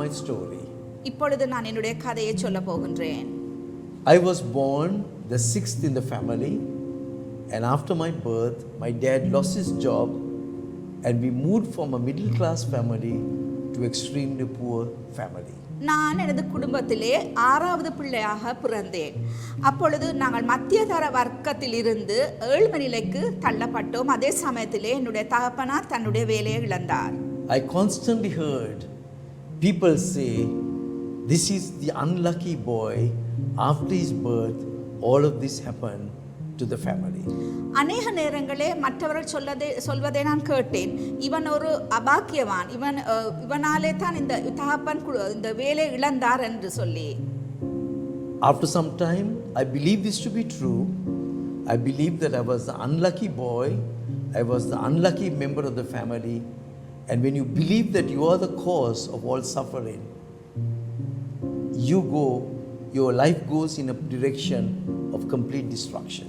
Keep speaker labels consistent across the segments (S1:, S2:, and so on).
S1: my story.
S2: இப்பொழுது நான் என்னுடைய கதையை சொல்ல போகின்றேன்.
S1: I was born the 6th in the family, and after my birth my dad lost his job and we moved from a middle class family to extremely poor family.
S2: நான் எனது குடும்பத்திலே 6வது பிள்ளையாக பிறந்தேன். அப்பொழுது நாங்கள் மத்தியதர வர்க்கத்தில் இருந்து ஏழ்மை நிலைக்கு தள்ளப்பட்டோம். அதே சமயத்திலே என்னுடைய தகப்பனார் தன்னுடைய வேலையை இழந்தார்.
S1: I constantly heard people say, this is the unlucky boy, after his birth all of this happened to the family.
S2: அநேக நேரங்களே மற்றவர்கள் சொல்வதை நான் கேட்டேன். இவன் ஒரு அபாக்கியவான், இவனாலே தான் இந்த தகப்பன் இந்த வேலை இழந்தார் என்று சொல்லி.
S1: After some time I believed this to be true. I believed that I was the unlucky boy, I was the unlucky member of the family, and when you believe that you are the cause of all suffering, your life goes in a direction of complete destruction.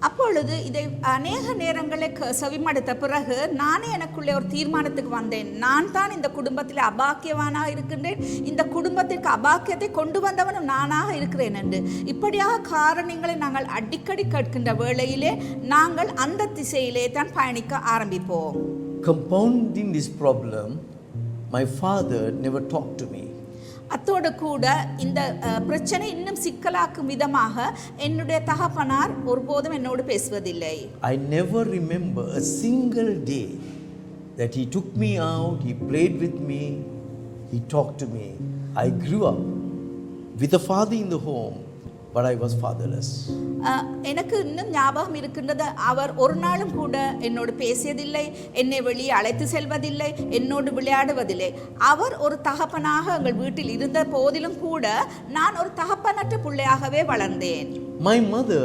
S2: அப்பொழுது இதை அநேக நேரங்களை செவிமடுத்த பிறகு நானே எனக்குள்ளே ஒரு தீர்மானத்துக்கு வந்தேன். நான் தான் இந்த குடும்பத்தில் அபாக்கியவானாக இருக்கின்றேன், இந்த குடும்பத்திற்கு அபாக்கியத்தை கொண்டு வந்தவனும் நானாக இருக்கிறேன் என்று. இப்படியாக காரணங்களை நாங்கள் அடிக்கடி கேட்கின்ற வேளையிலே நாங்கள் அந்த திசையிலே தான் பயணிக்க ஆரம்பிப்போம்.
S1: Compounding this problem, my father never talked to me.
S2: அத்தோடு கூட இந்த பிரச்சனை இன்னும் சிக்கலாக்கும் விதமாக என்னுடைய தகப்பனார் ஒருபோதும் என்னோடு பேசுவதில்லை.
S1: I never remember a single day that he took me out, he played with me, he talked to me. I grew up with a father in the home, but I was fatherless.
S2: எனக்கு இன்னும் ஞாபகம் இருக்கின்றது, அவர் ஒரு நாளும் கூட என்னோடு பேசியதில்லை, என்னை வெளியே அழைத்து செல்வதில்லை, என்னோடு விளையாடுவதில்லை. அவர் ஒரு தகப்பனாக எங்கள் வீட்டில் இருந்த போதிலும் கூட நான் ஒரு தகப்பனற்ற பிள்ளையாகவே வளர்ந்தேன்.
S1: My mother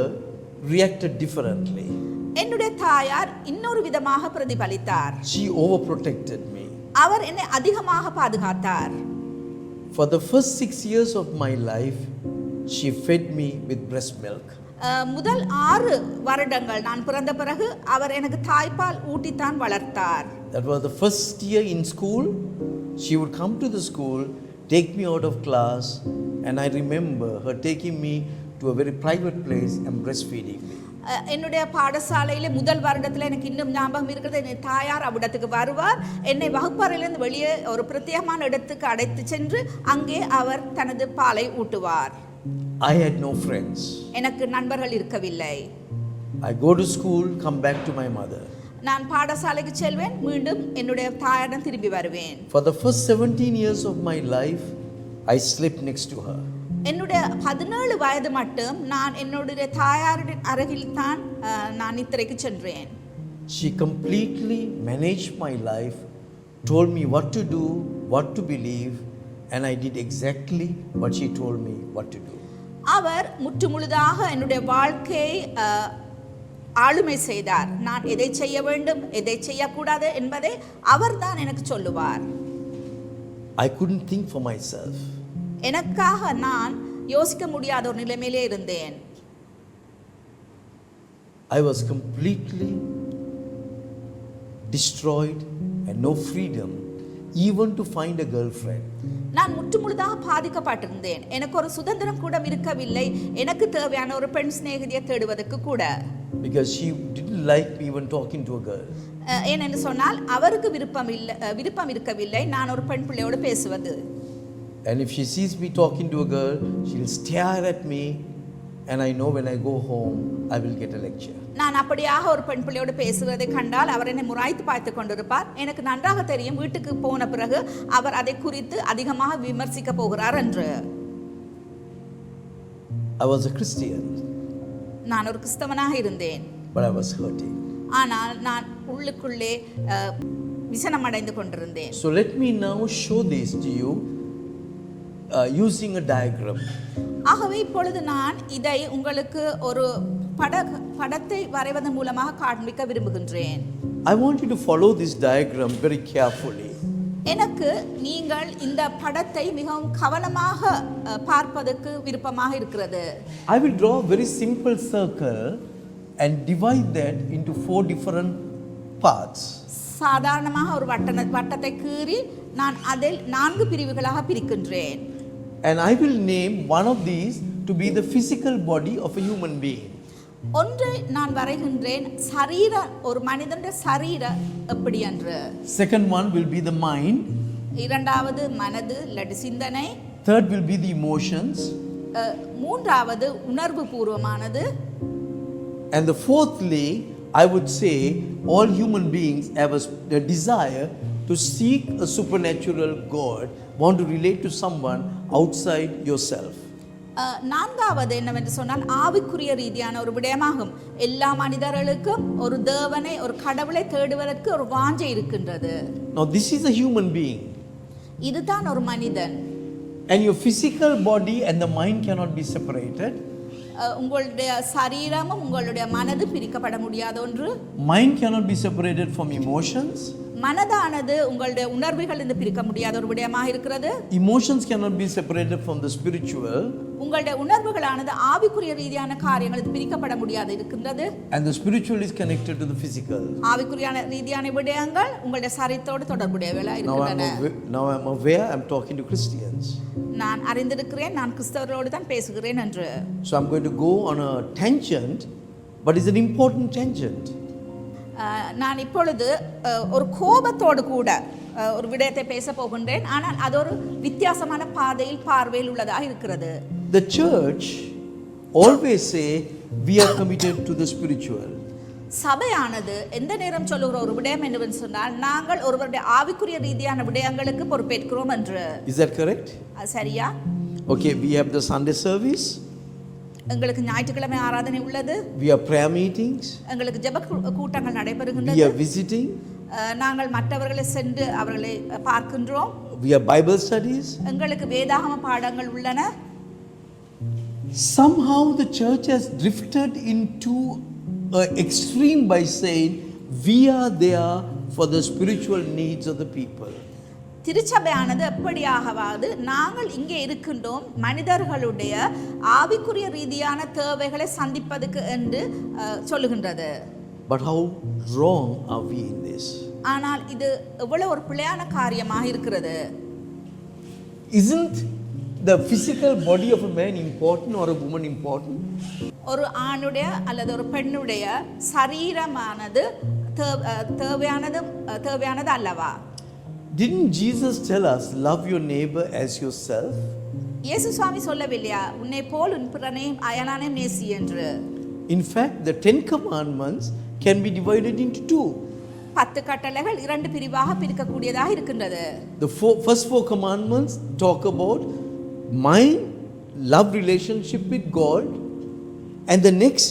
S1: reacted differently.
S2: என்னுடைய தாயார் இன்னொரு விதமாக பிரதிபலித்தார்.
S1: She overprotected me.
S2: அவர் என்னை அதிகமாக பாதுகாத்தார்.
S1: For the first 6 years of my life, she fed me with breast milk.
S2: முதல் 6 வருடங்கள் நான் பிறந்த பிறகு அவர் எனக்கு தாய்ப்பால் ஊட்டித்தான் வளர்த்தார்.
S1: That was the first year in school. She would come to the school, take me out of class, and I remember her taking me to a very private place and breastfeeding me.
S2: என்னுடைய பாடசாலையில் முதல் வருடத்தில் எனக்கு இன்னும் ஞாபகம் இருக்கிறது, என் தாயார் அவ்விடத்துக்கு வருவார், என்னை வகுப்பறையிலிருந்து வெளியே ஒரு பிரத்யேகமான இடத்துக்கு அழைத்து சென்று அங்கே அவர் தனது பாலை ஊட்டுவார்.
S1: I had no friends.
S2: எனக்கு நண்பர்கள் இருக்கவில்லை.
S1: I go to school, come back to my mother.
S2: நான் பாடசாலைக்கு செல்வேன், மீண்டும் என்னுடைய தாயாரிடம் திரும்பி வருவேன்.
S1: For the first 17 years of my life, I slept next to her.
S2: என்னுடைய 17 வயது மட்டும் நான் என்னுடைய தாயாரின் அருகில் தான் நான் நித்திரைக்கு சென்றேன்.
S1: She completely managed my life, told me what to do, what to believe, and I did exactly what she told me what to do.
S2: அவர் முற்றுமுழுதாக என்னுடைய வாழ்க்கையை ஆளுமை செய்தார். நான் எதை செய்ய வேண்டும், எதை செய்யக்கூடாது என்பதை அவர்தான் எனக்கு சொல்லுவார்.
S1: I couldn't think for myself.
S2: எனக்காக நான் யோசிக்க முடியாத ஒரு நிலைமையிலே இருந்தேன்.
S1: I was completely destroyed and no freedom even to find a girlfriend.
S2: நான் முற்றுமுழுதாக பாதிக்கப்பட்டிருந்தேன். எனக்கு ஒரு சுதந்திரம் கூட இருக்கவில்லை, எனக்கு தேவையான ஒரு பெண் சிநேகிதியை தேடுவதற்கு கூட.
S1: Because she didn't like me even talking to a girl.
S2: ஏனென்று சொன்னால் அவருக்கு விருப்பம் இருக்கவில்லை நான் ஒரு பெண் பிள்ளையோடு பேசுவது.
S1: And if she sees me talking to a girl, she'll stare at me, and I know when I go home I will get a lecture.
S2: நான் அப்படியாக ஒரு பெண் பிள்ளையோடு பேசுவதை கண்டால் அவர் என்னை முறைத்து பார்த்து கொண்டிருப்பார். எனக்கு நன்றாக தெரியும் வீட்டுக்கு போன பிறகு அவர் அதை குறித்து அதிகமாக விமர்சிக்க போகிறார் என்று.
S1: I was a Christian.
S2: நான் ஒரு கிறிஸ்தவனாக இருந்தேன்.
S1: But I was hurting.
S2: ஆனால் நான் உள்ளுக்குள்ளே விசனமடைந்து கொண்டிருந்தேன்.
S1: So let me now show this to you using a diagram.
S2: ஆகவே இப்பொழுது நான் இதை உங்களுக்கு ஒரு படத்தை வரைவதன் மூலமாக காண்பிக்க விரும்புகின்றேன்.
S1: I want you to follow this diagram very carefully.
S2: எனக்கு நீங்கள் இந்த படத்தை மிகவும் கவனமாக பார்ப்பதற்கு விருப்பமாக இருக்கிறது.
S1: I will draw a very simple circle and divide that into 4 different parts.
S2: சாதாரணமாக ஒரு வட்டத்தை கீறி நான் அதில் 4 பிரிவுகளாக பிரிக்கின்றேன்.
S1: And I will name one of these to be the physical body of a human being.
S2: ஒன்றை நான் வரைகின்றேன், சரீர ஒரு மனிதனுடைய சரீர எப்படி என்று.
S1: Second one will be the mind.
S2: இரண்டாவது மனது அல்லது சிந்தனை.
S1: Third will be the emotions.
S2: மூன்றாவது உணர்வு பூர்வமானது.
S1: And the fourthly, I would say all human beings have a desire to seek a supernatural God, want to relate to someone outside yourself.
S2: நான்காவது என்னவென்று சொன்னால் ஆவிக்குரிய ரீதியான ஒரு விடயமாகும். எல்லா மனிதர்களுக்கும் ஒரு தேவனை, ஒரு கடவுளை தேடுவதற்கு ஒரு வாஞ்சை இருக்கின்றது.
S1: Now this is a human being.
S2: இதுதான் ஒரு மனிதன்.
S1: And your physical body and the mind cannot be separated.
S2: உங்களுடைய சரீரமும் உங்களுடைய மனது பிரிக்கப்பட முடியாத ஒன்று.
S1: Mind cannot be separated from emotions.
S2: மனதானது உங்களுடைய உணர்வுகளிலிருந்து பிரிக்க முடியாத ஒரு விடயமாக இருக்கிறது.
S1: Emotions cannot be separated from the spiritual.
S2: உங்களுடைய உணர்வுகளானது ஆவிக்குரிய ரீதியான காரியங்களுக்கு பிரிக்கப்பட முடியாது இருக்கின்றது.
S1: And the spiritual is connected to the physical.
S2: ஆவிக்குரிய ரீதியான விடயங்கள் உங்களுடைய சரீரத்தோடு தொடர்புடையவையா இருக்கின்றன.
S1: Now I'm aware I'm talking to Christians.
S2: நான் அறிந்திருக்கிறேன், நான் கிறிஸ்தவர்களோடு தான் பேசுகிறேன் என்று.
S1: So I'm going to go on a tangent, but it's an important tangent.
S2: நான் இப்பொழுது ஒரு கோபத்தோடு கூட ஒரு விடயத்தை பேச போகின்றேன், ஆனால் அது ஒரு வித்தியாசமான பாதையில் பார்வையில் உள்ளதாக இருக்கிறது.
S1: The church always say we are committed to the spiritual.
S2: சபையானது எந்த நேரம் சொல்லுகிற ஒரு விடயம் என்னவென்று சொன்னால் நாங்கள் ஒருவருடைய ஆவிக்குரிய ரீதியான விடயங்களுக்கு பொறுப்பேற்கிறோம் என்று.
S1: Is that correct?
S2: அது சரியா?
S1: Okay, we have the Sunday service.
S2: எங்களுக்கு ஞாயிற்றுக்கிழமை ஆராதனை உள்ளது.
S1: We have prayer meetings.
S2: எங்களுக்கு ஜெப கூட்டங்கள்
S1: We
S2: நடைபெறுகின்றன.
S1: are visiting.
S2: நாங்கள் மற்றவர்களை சென்று அவர்களை பார்க்கின்றோம்.
S1: We have Bible studies.
S2: எங்களுக்கு வேதாகம பாடங்கள் உள்ளன.
S1: Somehow the church has drifted into an extreme by saying we are there for the spiritual needs of the people.
S2: திருச்சபையானது எப்படியாகவாது நாங்கள் இங்கே இருக்கின்றோம் மனிதர்களுடைய ஆவிக்குரிய ரீதியான தேவைகளை சந்திப்பதற்கு என்று சொல்லுகின்றது.
S1: But how wrong are we in this?
S2: ஆனால் இது எவ்வளவு ஒரு பிழையான காரியமாக இருக்கிறது.
S1: Isn't the physical body of a man important or a woman important?
S2: ஒரு ஆணுடைய அல்லது ஒரு பெண்ணுடைய சரீரமானது தேவையானது அல்லவா?
S1: Didn't Jesus tell us love your neighbor as yourself?
S2: இயேசு சுவாமி சொல்லவில்லையா உன்னை போல் உன் பிறனையும் அயலானையும் நேசி என்று?
S1: In fact, the 10 commandments can be divided into 2.
S2: 10 கட்டளைகள் 2 பிரிவாக பிரிக்கக்கூடியதாக இருக்கின்றது.
S1: The first 4 commandments talk about my love relationship with God, and the next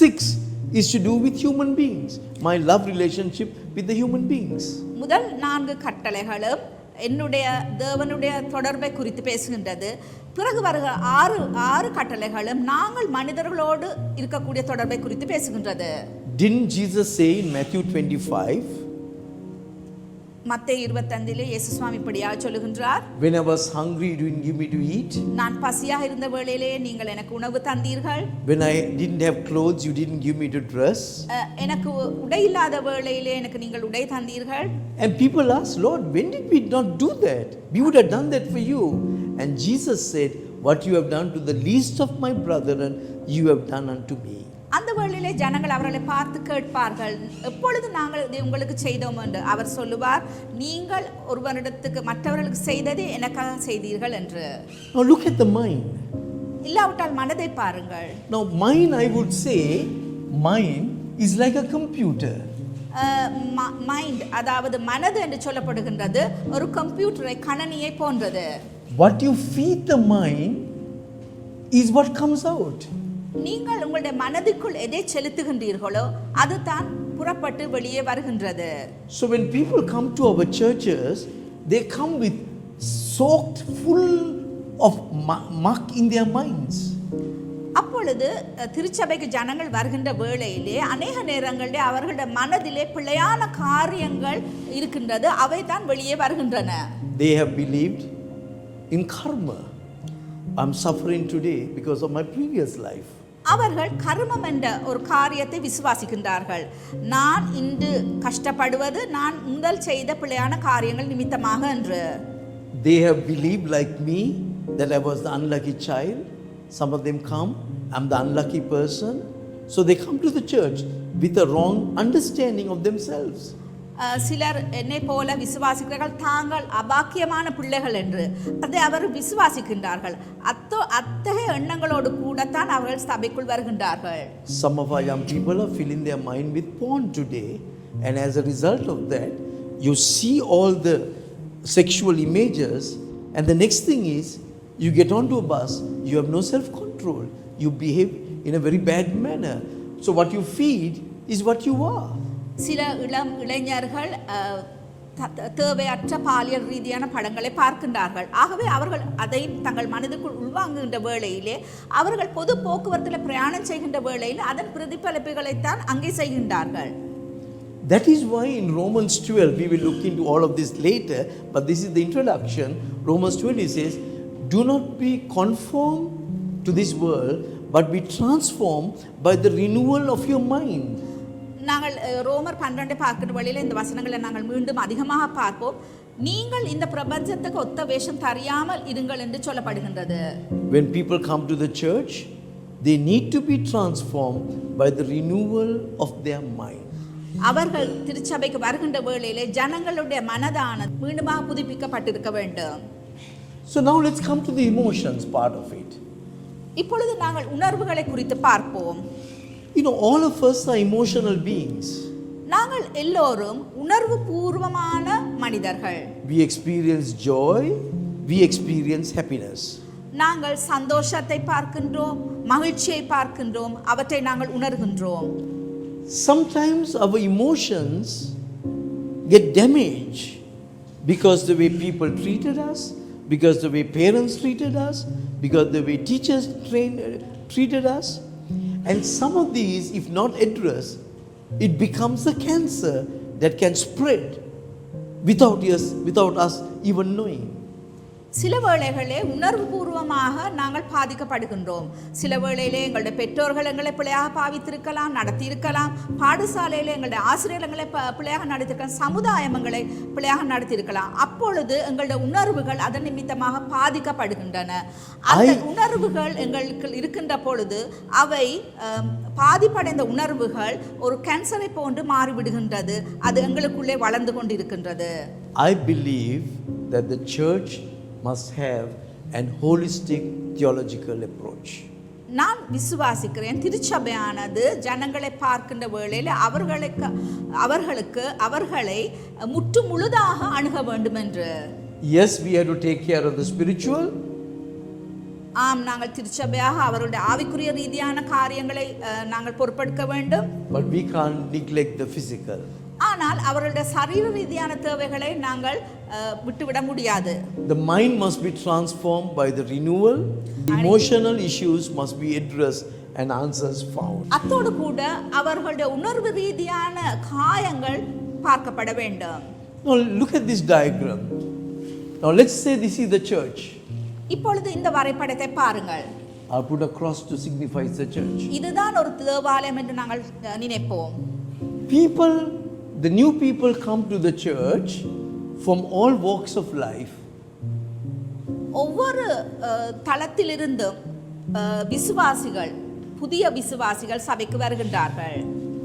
S1: 6 is to do with human beings, my love relationship with the human beings.
S2: முதல் 4 கட்டளைகளும் என்னுடைய தேவனுடைய தொடர்பை குறித்து பேசுகின்றது. பிறகு வருகிற 6 கட்டளைகளும் நாங்கள் மனிதர்களோடு இருக்கக்கூடிய தொடர்பை குறித்து பேசுகின்றது.
S1: Didn't Jesus say in Matthew 25?
S2: மத்தேயு 25 இயேசு சுவாமி இப்படியாக சொல்லுகின்றார்.
S1: When I was hungry, you didn't give me to eat.
S2: நான் பசியாக இருந்த வேளையிலே நீங்கள் எனக்கு உணவு தந்தீர்கள்.
S1: When I didn't have clothes, you didn't give me to dress.
S2: எனக்கு உடை இல்லாத வேளையிலே எனக்கு நீங்கள் உடை தந்தீர்கள்.
S1: And people ask, Lord, when did we not do that? We would have done that for you. And Jesus said, what you have done to the least of my brethren, you have done unto me.
S2: அந்த வேளையிலே ஜனங்கள் அவர்களை பார்த்து கேட்பார்கள், எப்பொழுது நாங்கள் இதை உங்களுக்கு செய்தோம் என்று. அவர் சொல்லுவார், நீங்கள் ஒருவரிடத்துக்கு மற்றவர்களுக்கு செய்ததை எனக்காக செய்தீர்கள் என்று.
S1: Now look at the mind.
S2: இல்லாவிட்டால் மனதை பாருங்கள்.
S1: Now mind, I would say, mind is like a computer.
S2: Mind அதாவது மனது என்று சொல்லப்படுகின்றது ஒரு கம்ப்யூட்டரை கணனியை போன்றது.
S1: What you feed the mind is what comes out.
S2: நீங்கள் உங்களுடைய மனதுக்குள் எதை செலுத்துகின்றீர்களோ அதுதான் புறப்பட்டு வெளியே வருகின்றது.
S1: So when people come to our churches, they come with soaked full of muck in their minds.
S2: அப்பொழுது திருச்சபைக்கு ஜனங்கள் வருகின்ற வேளையிலே அநேக நேரங்களிலே அவர்களுடைய மனதிலே பிழையான காரியங்கள் இருக்கின்றது, அவை தான் வெளியே வருகின்றன.
S1: They have believed in karma. I'm suffering today because of my previous life.
S2: அவர்கள் கர்மம் என்ற ஒரு காரியத்தை விசுவாசிக்கின்றார்கள். நான் இன்று கஷ்டப்படுவது நான் முதல் செய்த பிழையான காரியங்கள் நிமித்தமாக என்று.
S1: They have believed like me that I was the unlucky child. Some of them come, I'm the unlucky person. So they come to the church with a wrong understanding of themselves.
S2: சிலர் என்னை போல விசுவாசிக்கிறார்கள் தாங்கள் அபாக்கியமான பிள்ளைகள் என்று. அதை அவர் விசுவாசிக்கின்றார்கள். அத்தகைய எண்ணங்களோடு கூடத்தான் அவர்கள் சபைக்குள் வருகின்றார்கள்.
S1: Some of our young people are filling their mind with porn today, and as a result of that you see all the sexual images, and the next thing is you get onto a bus, you have no self control, you behave in a very bad manner. So what you feed is what you are.
S2: சில இளைஞர்கள் தேவையற்ற பாலியல் ரீதியான படங்களை பார்க்கின்றார்கள். ஆகவே அவர்கள் அதை தங்கள் மனதுக்குள் உள்வாங்குகின்ற வேளையிலே அவர்கள் பொது போக்குவரத்தில் பிரயாணம் செய்கின்ற வேளையில் அதன் பிரதிபலிப்புகளைத்தான் அங்கே செய்கின்றார்கள்.
S1: That is why in Romans 12, we will look into all of this later, but this is the introduction. Romans 12, it says, do not be conformed to this world, but be transformed by the renewal of your mind.
S2: நாங்கள் ரோமர் 12 பார்க்கிற வழியில் இந்த வசனங்களை நாங்கள் மீண்டும் அதிகமாக பார்ப்போம். நீங்கள் இந்த பிரபஞ்சத்துக்கு ஒத்த வேஷம் தெரியாமல் இருங்கள் என்று சொல்லப்படுகின்றது.
S1: When people come to the church, they need to be transformed by the renewal of their mind.
S2: அவர்கள் திருச்சபைக்கு வருகின்ற வேளையிலே ஜனங்களுடைய மனதானது மீண்டுமாக புதுப்பிக்கப்பட்டிருக்க வேண்டும்.
S1: So now let's come to the emotions part of it.
S2: இப்பொழுது நாங்கள் உணர்வுகளை குறித்து பார்ப்போம்.
S1: You know, all of us are emotional beings.
S2: நாங்கள் எல்லோரும் உணர்வு பூர்வமான மனிதர்கள்.
S1: We experience joy, we experience happiness.
S2: நாங்கள் சந்தோஷத்தை பார்க்கின்றோம், மகிழ்ச்சியை பார்க்கின்றோம், அவற்றை நாங்கள் உணர்கின்றோம்.
S1: Sometimes our emotions get damaged because the way people treated us, because the way parents treated us, because the way teachers treated us. And some of these, if not addressed, it becomes a cancer that can spread without us even knowing.
S2: சில வேளைகளே உணர்வு பூர்வமாக நாங்கள் பாதிக்கப்படுகின்றோம். சில வேளையிலே எங்களுடைய பெற்றோர்கள் எங்களை பிழையாக பாவித்திருக்கலாம், நடத்தியிருக்கலாம். பாடசாலையில் எங்களுடைய ஆசிரியர்கள் எங்களை பிழையாக நடத்தியிருக்கலாம். சமுதாயம் எங்களை பிழையாக நடத்தியிருக்கலாம். அப்பொழுது எங்களுடைய உணர்வுகள் அதன் நிமித்தமாக பாதிக்கப்படுகின்றன. அந்த உணர்வுகள் எங்களுக்கு இருக்கின்ற பொழுது அவை பாதிப்படைந்த உணர்வுகள் ஒரு கேன்சரை போன்று மாறிவிடுகின்றது. அது எங்களுக்குள்ளே வளர்ந்து கொண்டிருக்கின்றது.
S1: I believe that the church must have an holistic theological approach.
S2: நான் விசுவாசிக்கிறேன் திருச்சபையானது ஜனங்களை பார்க்கின்ற வேளையில் அவர்களை முற்று முழுதாக அணுக வேண்டும் என்று.
S1: Yes, we have to take care of the spiritual.
S2: ஆம், நாங்கள் திருச்சபையாக அவருடைய ஆவிக்குரிய ரீதியான காரியங்களை நாங்கள் பொறுப்பெடுக்க வேண்டும்.
S1: But we can't neglect the physical.
S2: ஆனால் அவருடைய சரீர ரீதியான தேவைகளை நாங்கள் விட்டுவிட முடியாது.
S1: The mind must be transformed by the renewal. Emotional issues must be addressed and answers found.
S2: அத்தோடு கூட அவர்களுடைய உணர்வு ரீதியான காயங்கள் பார்க்கப்பட வேண்டும்.
S1: Now look at this diagram. Now let's say this is the church.
S2: இப்பொழுது இந்த வரைபடத்தை பாருங்கள்.
S1: I'll put a cross to signify the church.
S2: இதுதான் ஒரு தேவாலயம் என்று நாங்கள் நினைப்போம்.
S1: People, the new people come to the church from all walks of life.
S2: ஒவ்வொரு தளத்திலிருந்தும் விசுவாசிகள், புதிய விசுவாசிகள் சபைக்கு வருகின்றார்கள்.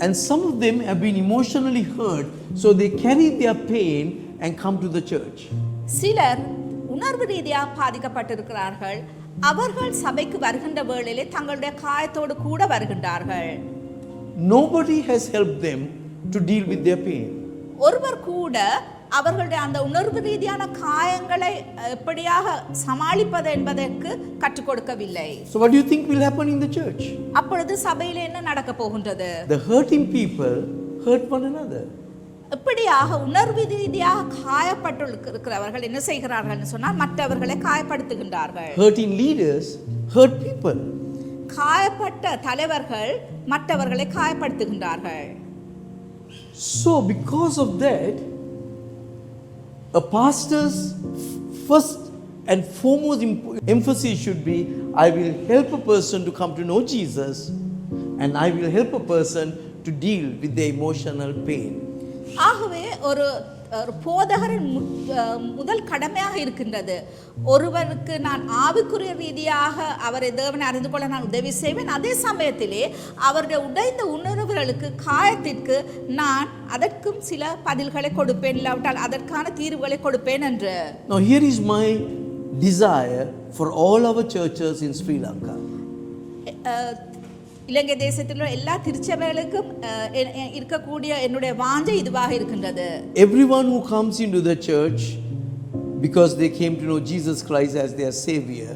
S1: And some of them have been emotionally hurt, so they carry their pain and come to the church.
S2: சிலர் உணர்வு ரீதியாக பாதிக்கப்பட்டிருக்கிறார்கள். அவர்கள் சபைக்கு வருகின்ற வேளையிலே தங்களுடைய காயத்தோடு கூட வருகின்றார்கள்.
S1: Nobody has helped them to deal with their pain.
S2: ஒருவர் கூட அவர்களுடைய அந்த உணர்வு ரீதியான காயங்களை எப்படியாக சமாளிப்பது என்பதற்கு கற்றுக் கொடுக்கவில்லை.
S1: So what do you think will happen in the church?
S2: அப்பொழுது சபையிலே என்ன நடக்க போகின்றது?
S1: The hurting people hurt one another.
S2: இப்படியாக உணர்வு ரீதியாக காயப்பட்டிருக்கிறவர்கள் என்ன செய்கிறார்கள் சொன்னால் மற்றவர்களை காயப்படுத்துகின்றார்கள்.
S1: Hurting leaders hurt people.
S2: காயப்பட்ட தலைவர்கள் மற்றவர்களை காயப்படுத்துகின்றார்கள்.
S1: So because of that, a pastor's first And foremost emphasis should be, I will help a person to come to know Jesus, and I will help a person to deal with their emotional pain.
S2: ஆகவே ஒரு போதகரின் முதல் கடமையாக இருக்கின்றது, ஒருவருக்கு நான் ஆவிக்குரிய ரீதியாக அவரை தேவனை அறிந்து கொள்ள நான் உதவி செய்வேன், அதே சமயத்திலே அவருடைய உடைந்த உணர்வுகளுக்கு காயத்திற்கு நான் அதற்கும் சில பதில்களை கொடுப்பேன், இல்லாவிட்டால் அதற்கான தீர்வுகளை கொடுப்பேன் என்று.
S1: Now here is my desire for all our churches in Sri Lanka.
S2: இலங்கை தேசத்தில் உள்ள எல்லா திருச்சபைகளுக்கும் இருக்கக்கூடிய என்னுடைய வாஞ்சை இதுவாக இருக்கின்றது.
S1: Everyone who comes into the church because they came to know Jesus Christ as their savior,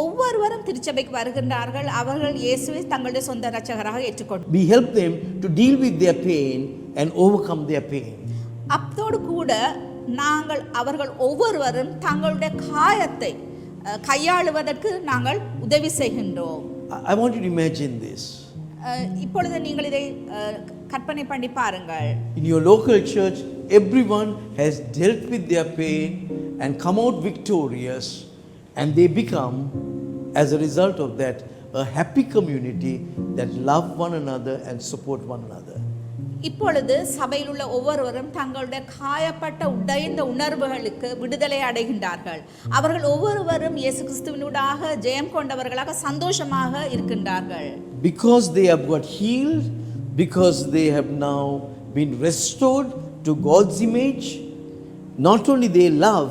S2: ஒவ்வொருவரும் திருச்சபைக்கு வருகின்றார்கள், அவர்கள் இயேசுவை தங்களுடைய சொந்த இரட்சகராக ஏற்றுக்கொண்டு
S1: we help them to deal with their pain and overcome their pain.
S2: அப்போது கூட நாங்கள் அவர்கள் ஒவ்வொருவரும் தங்களுடைய காயத்தை கையாளுவதற்கு நாங்கள் உதவி செய்கின்றோம்.
S1: I want you to imagine this.
S2: இப்பொழுது நீங்கள் இதை கற்பனை பண்ணி பாருங்கள்.
S1: In your local church, everyone has dealt with their pain and come out victorious, and they become, as a result of that, a happy community that love one another and support one another.
S2: இப்பொழுது சபையில் உள்ள ஒவ்வொருவரும் தங்களுடைய காயப்பட்ட உடைந்த உணர்வுகளுக்கு விடுதலை அடைகின்றார்கள். அவர்கள் ஒவ்வொருவரும் இயேசு கிறிஸ்துவினூடாக ஜெயம் கொண்டவர்களாக சந்தோஷமாக இருக்கின்றார்கள்.
S1: Because they have got healed, because they have now been restored to God's image, not only they love,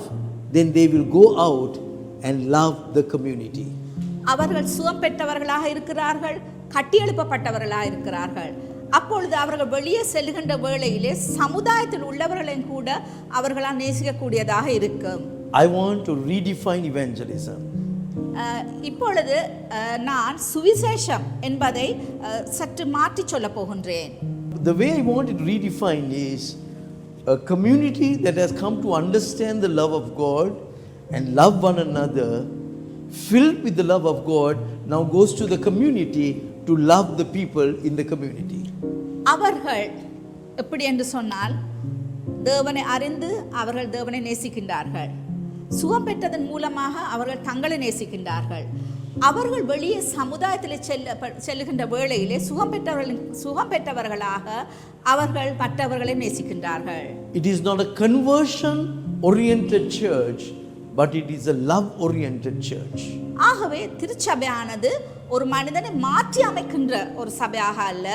S1: then they will go out and love the community.
S2: அவர்கள் சுகம் பெற்றவர்களாக இருக்கிறார்கள், கட்டியெழுப்பப்பட்டவர்களாக இருக்கிறார்கள். அப்பொழுது அவர்கள் வெளியே செல்கின்ற வேளையிலே சமுதாயத்தில் உள்ளவர்களையும் கூட அவர்களால் நேசிக்கக்கூடியதாக இருக்கும்.
S1: I want to redefine evangelism.
S2: இப்பொழுது நான் சுவிசேஷம் என்பதை சற்று மாற்றி சொல்ல போகின்றேன்.
S1: The way I want it redefined is a community that has come to understand the love of God and love one another, filled with the love of God, now goes to the community to love the people in the community.
S2: அவர்கள் எப்படி என்று சொன்னால், தேவனை அறிந்து அவர்கள் தேவனை நேசிக்கின்றார்கள், சுகம் பெற்றதன் மூலமாக அவர்கள் தங்களை நேசிக்கின்றார்கள். அவர்கள் வெளியே சமுதாயத்தில் செல்லுகின்ற வேளையிலே சுகம் பெற்றவர்களாக அவர்கள் மற்றவர்களை நேசிக்கின்றார்கள்.
S1: It is not a conversion oriented church, but it is a love oriented church.
S2: ஆகவே திருச்சபையானது ஒரு மனிதனை மாற்றி அமைக்கின்ற ஒரு சபையாக அல்ல,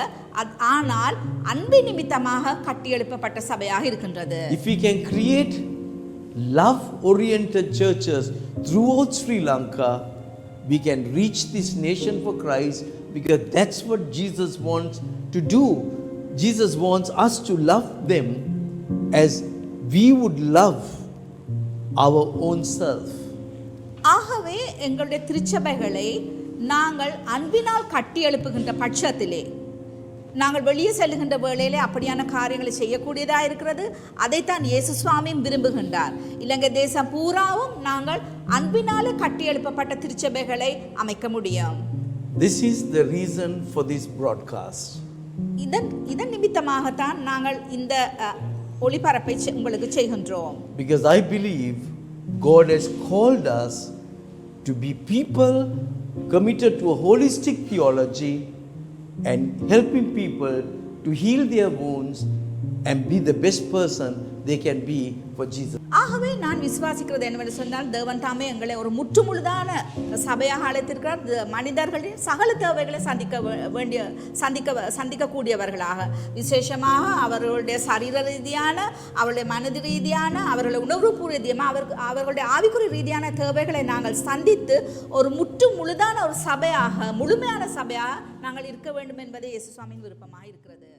S2: ஆனால் அன்பு நிமித்தமாக கட்டியெழுப்பப்பட்ட சபையாக இருக்கின்றது.
S1: If we can create love oriented churches throughout Sri Lanka, we can reach this nation for Christ, because that's what Jesus wants to do. Jesus wants us to love them as we would love our own self.
S2: ஆகவே எங்களுடைய திருச்சபைகளை நாங்கள் அன்பினால் கட்டி எழுப்புகின்ற பட்சத்திலே நாங்கள் வெளியே செல்லுகின்ற வேளையிலே அப்படியான காரியங்களை செய்யக்கூடியதாக இருக்கிறது. அதைத்தான் இயேசு சுவாமியும் விரும்புகின்றார். இலங்கை தேசம் பூராவும் நாங்கள் அன்பினாலே கட்டி எழுப்பப்பட்ட திருச்சபைகளை அமைக்க முடியும்.
S1: This is the reason for this broadcast.
S2: இதன் நிமித்தமாகத்தான் நாங்கள் இந்த ஒளிபரப்பை உங்களுக்கு செய்கின்றோம்.
S1: Because I believe God has called us to be people committed to a holistic theology and helping people to heal their wounds and be the best person they can be for Jesus.
S2: ஆகவே நான் விசுவாசிக்கிறது என்னவென்று சொன்னால், தேவன் தாமே எங்களை ஒரு முற்றுமுழுதான சபையாக அழைத்திருக்கிறார். மனிதர்களின் சகல தேவைகளை சந்திக்கக்கூடியவர்களாக, விசேஷமாக அவர்களுடைய சரீர ரீதியான, அவர்களுடைய மனது ரீதியான, அவர்களுடைய உணர்வு ரீதியாக, அவர்களுடைய ஆவிக்குரிய ரீதியான தேவைகளை நாங்கள் சந்தித்து ஒரு முற்றுமுழுதான ஒரு சபையாக, முழுமையான சபையாக நாங்கள் இருக்க வேண்டும் என்பதே இயேசு சுவாமியின் விருப்பமாக இருக்கிறது.